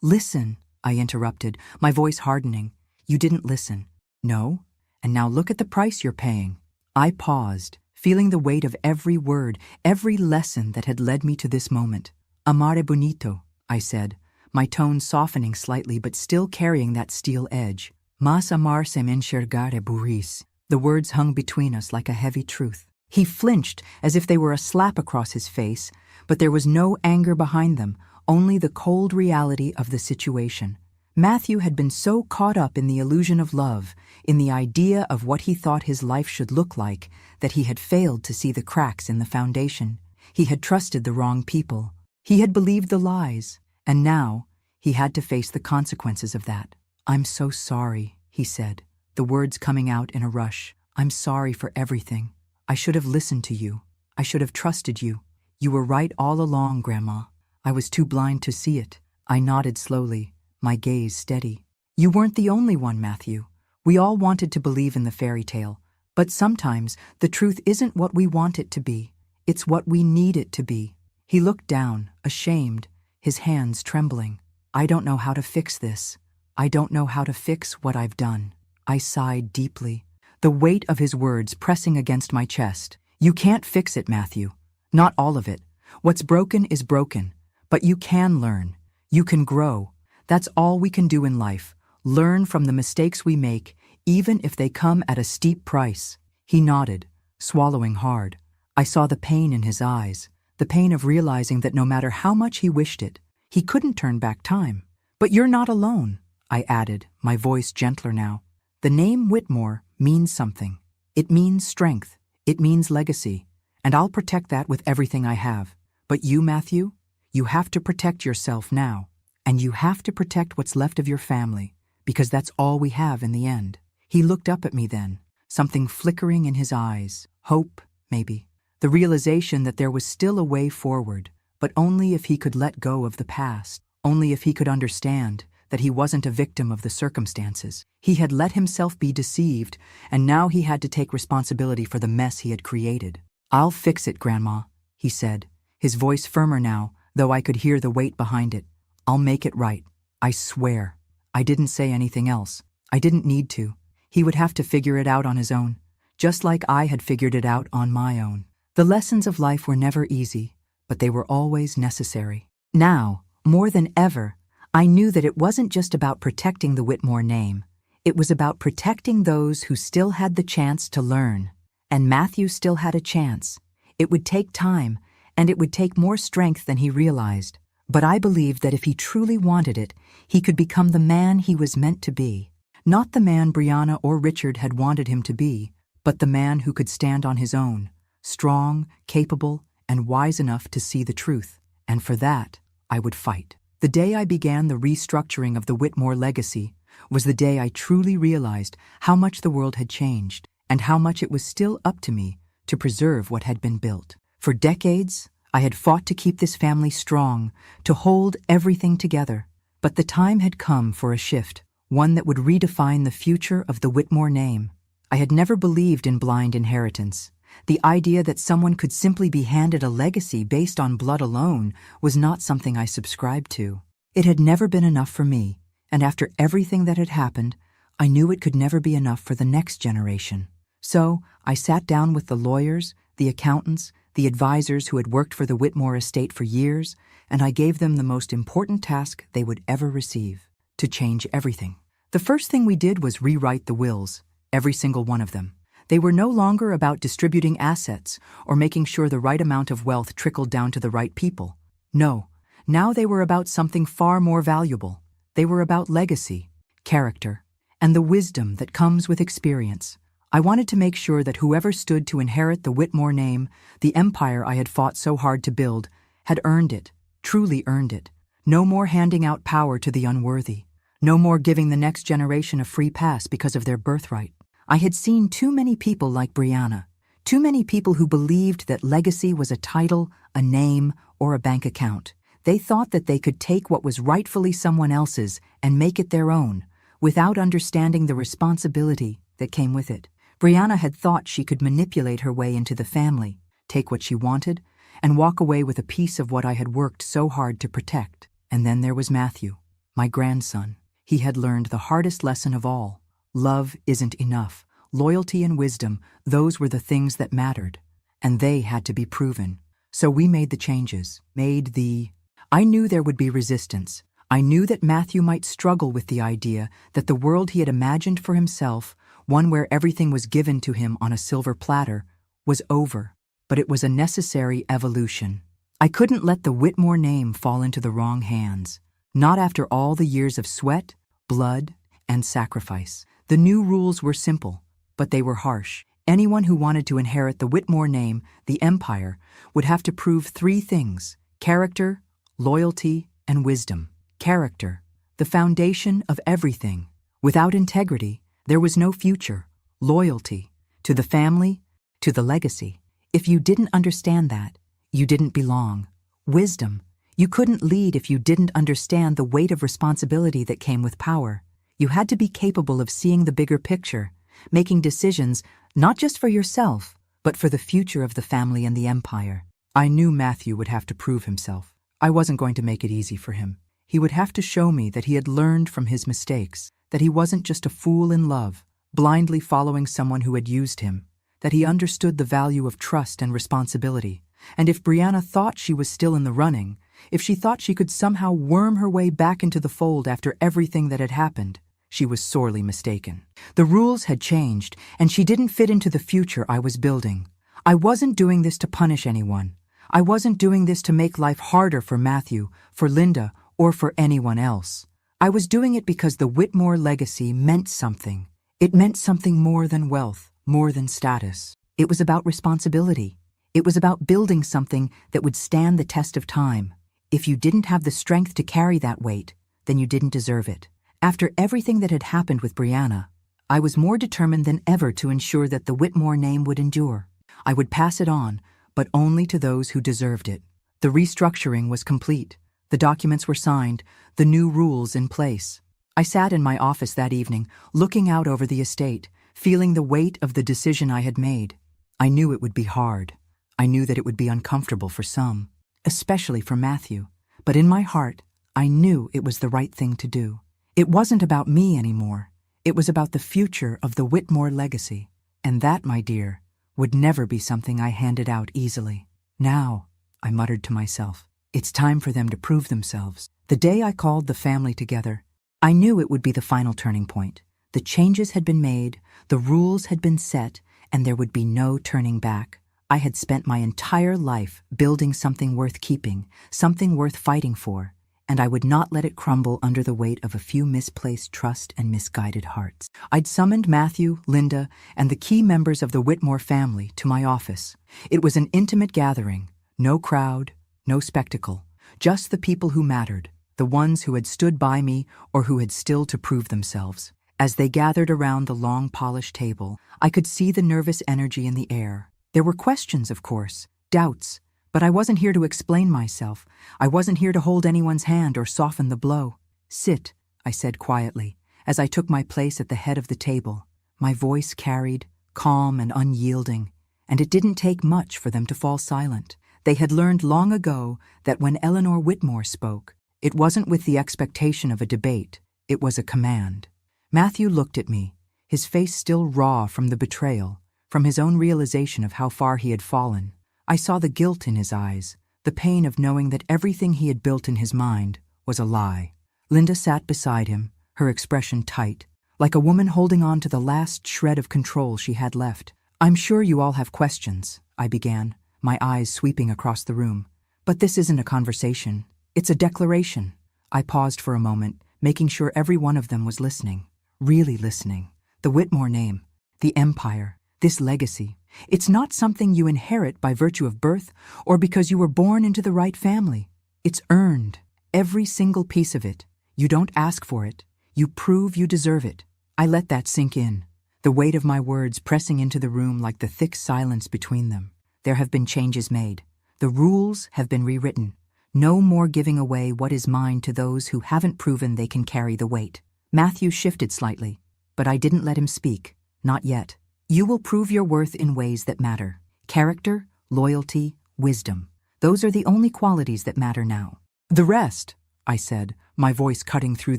Listen, I interrupted, my voice hardening. "You didn't listen." "No? And now look at the price you're paying." I paused, feeling the weight of every word, every lesson that had led me to this moment. "Amare bonito," I said, my tone softening slightly but still carrying that steel edge. "Mas amar sem enxergar é burrice." The words hung between us like a heavy truth. He flinched as if they were a slap across his face, but there was no anger behind them, only the cold reality of the situation. Matthew had been so caught up in the illusion of love, in the idea of what he thought his life should look like, that he had failed to see the cracks in the foundation. He had trusted the wrong people. He had believed the lies, and now he had to face the consequences of that. "I'm so sorry," he said, the words coming out in a rush. "I'm sorry for everything. I should have listened to you. I should have trusted you. You were right all along, Grandma. I was too blind to see it." I nodded slowly, my gaze steady. "You weren't the only one, Matthew. We all wanted to believe in the fairy tale, but sometimes the truth isn't what we want it to be. It's what we need it to be." He looked down, ashamed, his hands trembling. "I don't know how to fix this. I don't know how to fix what I've done." I sighed deeply, the weight of his words pressing against my chest. "You can't fix it, Matthew. Not all of it. What's broken is broken. But you can learn. You can grow. That's all we can do in life. Learn from the mistakes we make, even if they come at a steep price." He nodded, swallowing hard. I saw the pain in his eyes, the pain of realizing that no matter how much he wished it, he couldn't turn back time. "But you're not alone," I added, my voice gentler now. "The name Whitmore means something. It means strength. It means legacy. And I'll protect that with everything I have. But you, Matthew, you have to protect yourself now. And you have to protect what's left of your family, because that's all we have in the end." He looked up at me then, something flickering in his eyes. Hope, maybe. The realization that there was still a way forward, but only if he could let go of the past, only if he could understand that he wasn't a victim of the circumstances. He had let himself be deceived, and now he had to take responsibility for the mess he had created. "I'll fix it, Grandma," he said, his voice firmer now, though I could hear the weight behind it. "I'll make it right. I swear." I didn't say anything else. I didn't need to. He would have to figure it out on his own, just like I had figured it out on my own. The lessons of life were never easy, but they were always necessary. Now, more than ever, I knew that it wasn't just about protecting the Whitmore name. It was about protecting those who still had the chance to learn. And Matthew still had a chance. It would take time, and it would take more strength than he realized. But I believed that if he truly wanted it, he could become the man he was meant to be. Not the man Brianna or Richard had wanted him to be, but the man who could stand on his own, strong, capable, and wise enough to see the truth. And for that, I would fight. The day I began the restructuring of the Whitmore legacy was the day I truly realized how much the world had changed and how much it was still up to me to preserve what had been built. For decades, I had fought to keep this family strong, to hold everything together. But the time had come for a shift, one that would redefine the future of the Whitmore name. I had never believed in blind inheritance. The idea that someone could simply be handed a legacy based on blood alone was not something I subscribed to. It had never been enough for me, and after everything that had happened, I knew it could never be enough for the next generation. So I sat down with the lawyers, the accountants, the advisors who had worked for the Whitmore estate for years, and I gave them the most important task they would ever receive: to change everything. The first thing we did was rewrite the wills, every single one of them. They were no longer about distributing assets or making sure the right amount of wealth trickled down to the right people. No, now they were about something far more valuable. They were about legacy, character, and the wisdom that comes with experience. I wanted to make sure that whoever stood to inherit the Whitmore name, the empire I had fought so hard to build, had earned it, truly earned it. No more handing out power to the unworthy. No more giving the next generation a free pass because of their birthright. I had seen too many people like Brianna, too many people who believed that legacy was a title, a name, or a bank account. They thought that they could take what was rightfully someone else's and make it their own, without understanding the responsibility that came with it. Brianna had thought she could manipulate her way into the family, take what she wanted, and walk away with a piece of what I had worked so hard to protect. And then there was Matthew, my grandson. He had learned the hardest lesson of all. Love isn't enough. Loyalty and wisdom, those were the things that mattered. And they had to be proven. So we made the changes. I knew there would be resistance. I knew that Matthew might struggle with the idea that the world he had imagined for himself, one where everything was given to him on a silver platter, was over. But it was a necessary evolution. I couldn't let the Whitmore name fall into the wrong hands. Not after all the years of sweat, blood, and sacrifice. The new rules were simple, but they were harsh. Anyone who wanted to inherit the Whitmore name, the empire, would have to prove 3 things: character, loyalty, and wisdom. Character, the foundation of everything. Without integrity, there was no future. Loyalty, to the family, to the legacy. If you didn't understand that, you didn't belong. Wisdom, you couldn't lead if you didn't understand the weight of responsibility that came with power. You had to be capable of seeing the bigger picture, making decisions not just for yourself, but for the future of the family and the empire. I knew Matthew would have to prove himself. I wasn't going to make it easy for him. He would have to show me that he had learned from his mistakes, that he wasn't just a fool in love, blindly following someone who had used him, that he understood the value of trust and responsibility. And if Brianna thought she was still in the running, if she thought she could somehow worm her way back into the fold after everything that had happened, she was sorely mistaken. The rules had changed, and she didn't fit into the future I was building. I wasn't doing this to punish anyone. I wasn't doing this to make life harder for Matthew, for Linda, or for anyone else. I was doing it because the Whitmore legacy meant something. It meant something more than wealth, more than status. It was about responsibility. It was about building something that would stand the test of time. If you didn't have the strength to carry that weight, then you didn't deserve it. After everything that had happened with Brianna, I was more determined than ever to ensure that the Whitmore name would endure. I would pass it on, but only to those who deserved it. The restructuring was complete. The documents were signed, the new rules in place. I sat in my office that evening, looking out over the estate, feeling the weight of the decision I had made. I knew it would be hard. I knew that it would be uncomfortable for some, especially for Matthew. But in my heart, I knew it was the right thing to do. It wasn't about me anymore. It was about the future of the Whitmore legacy. And that, my dear, would never be something I handed out easily. Now, I muttered to myself, it's time for them to prove themselves. The day I called the family together, I knew it would be the final turning point. The changes had been made, the rules had been set, and there would be no turning back. I had spent my entire life building something worth keeping, something worth fighting for, and I would not let it crumble under the weight of a few misplaced trust and misguided hearts. I'd summoned Matthew, Linda, and the key members of the Whitmore family to my office. It was an intimate gathering, no crowd, no spectacle, just the people who mattered, the ones who had stood by me or who had still to prove themselves. As they gathered around the long polished table, I could see the nervous energy in the air. There were questions, of course, doubts, but I wasn't here to explain myself. I wasn't here to hold anyone's hand or soften the blow. "Sit," I said quietly, as I took my place at the head of the table. My voice carried, calm and unyielding, and it didn't take much for them to fall silent. They had learned long ago that when Eleanor Whitmore spoke, it wasn't with the expectation of a debate, it was a command. Matthew looked at me, his face still raw from the betrayal, from his own realization of how far he had fallen. I saw the guilt in his eyes, the pain of knowing that everything he had built in his mind was a lie. Linda sat beside him, her expression tight, like a woman holding on to the last shred of control she had left. "I'm sure you all have questions," I began, my eyes sweeping across the room. "But this isn't a conversation. It's a declaration." I paused for a moment, making sure every one of them was listening, really listening. The Whitmore name, the empire, this legacy, it's not something you inherit by virtue of birth or because you were born into the right family. It's earned, every single piece of it. You don't ask for it. You prove you deserve it. I let that sink in, the weight of my words pressing into the room like the thick silence between them. There have been changes made. The rules have been rewritten. No more giving away what is mine to those who haven't proven they can carry the weight. Matthew shifted slightly, but I didn't let him speak. Not yet. "You will prove your worth in ways that matter. Character, loyalty, wisdom. Those are the only qualities that matter now. The rest," I said, my voice cutting through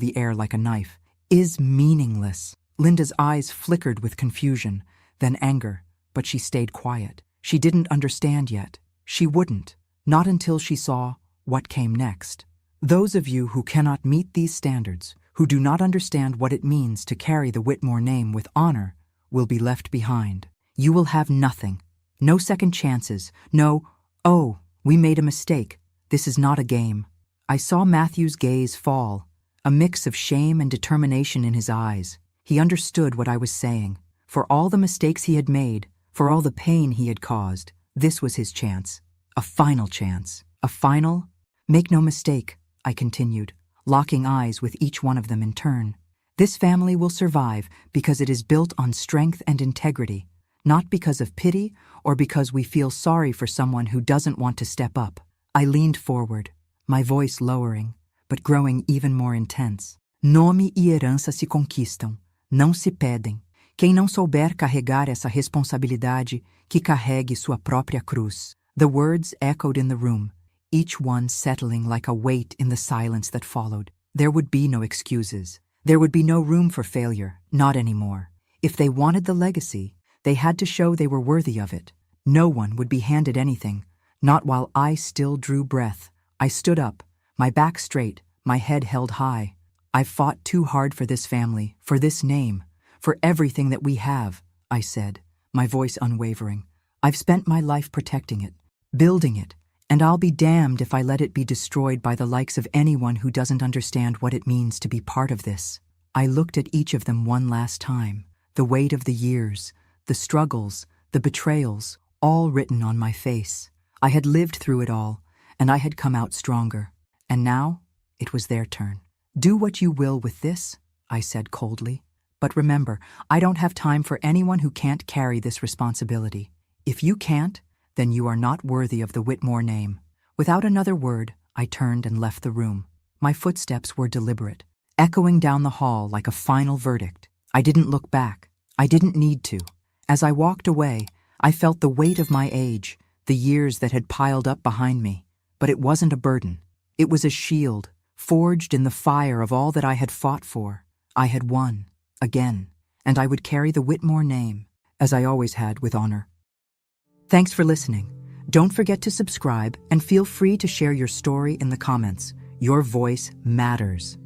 the air like a knife, "is meaningless." Linda's eyes flickered with confusion, then anger, but she stayed quiet. She didn't understand yet. She wouldn't, not until she saw what came next. "Those of you who cannot meet these standards, who do not understand what it means to carry the Whitmore name with honor, will be left behind. You will have nothing. No second chances. No, 'Oh, we made a mistake. This is not a game.'" I saw Matthew's gaze fall, a mix of shame and determination in his eyes. He understood what I was saying. For all the mistakes he had made, for all the pain he had caused, this was his chance. A final chance. A final... "Make no mistake," I continued, locking eyes with each one of them in turn. "This family will survive because it is built on strength and integrity, not because of pity or because we feel sorry for someone who doesn't want to step up." I leaned forward, my voice lowering, but growing even more intense. "Nome e herança se conquistam, não se pedem. Quem não souber carregar essa responsabilidade, que carregue sua própria cruz." The words echoed in the room, each one settling like a weight in the silence that followed. There would be no excuses. There would be no room for failure, not anymore. If they wanted the legacy, they had to show they were worthy of it. No one would be handed anything, not while I still drew breath. I stood up, my back straight, my head held high. "I've fought too hard for this family, for this name, for everything that we have," I said, my voice unwavering. "I've spent my life protecting it, building it, and I'll be damned if I let it be destroyed by the likes of anyone who doesn't understand what it means to be part of this." I looked at each of them one last time, the weight of the years, the struggles, the betrayals, all written on my face. I had lived through it all, and I had come out stronger. And now, it was their turn. "Do what you will with this," I said coldly. "But remember, I don't have time for anyone who can't carry this responsibility. If you can't, then you are not worthy of the Whitmore name." Without another word, I turned and left the room. My footsteps were deliberate, echoing down the hall like a final verdict. I didn't look back. I didn't need to. As I walked away, I felt the weight of my age, the years that had piled up behind me. But it wasn't a burden. It was a shield, forged in the fire of all that I had fought for. I had won, again, and I would carry the Whitmore name, as I always had, with honor. Thanks for listening. Don't forget to subscribe and feel free to share your story in the comments. Your voice matters.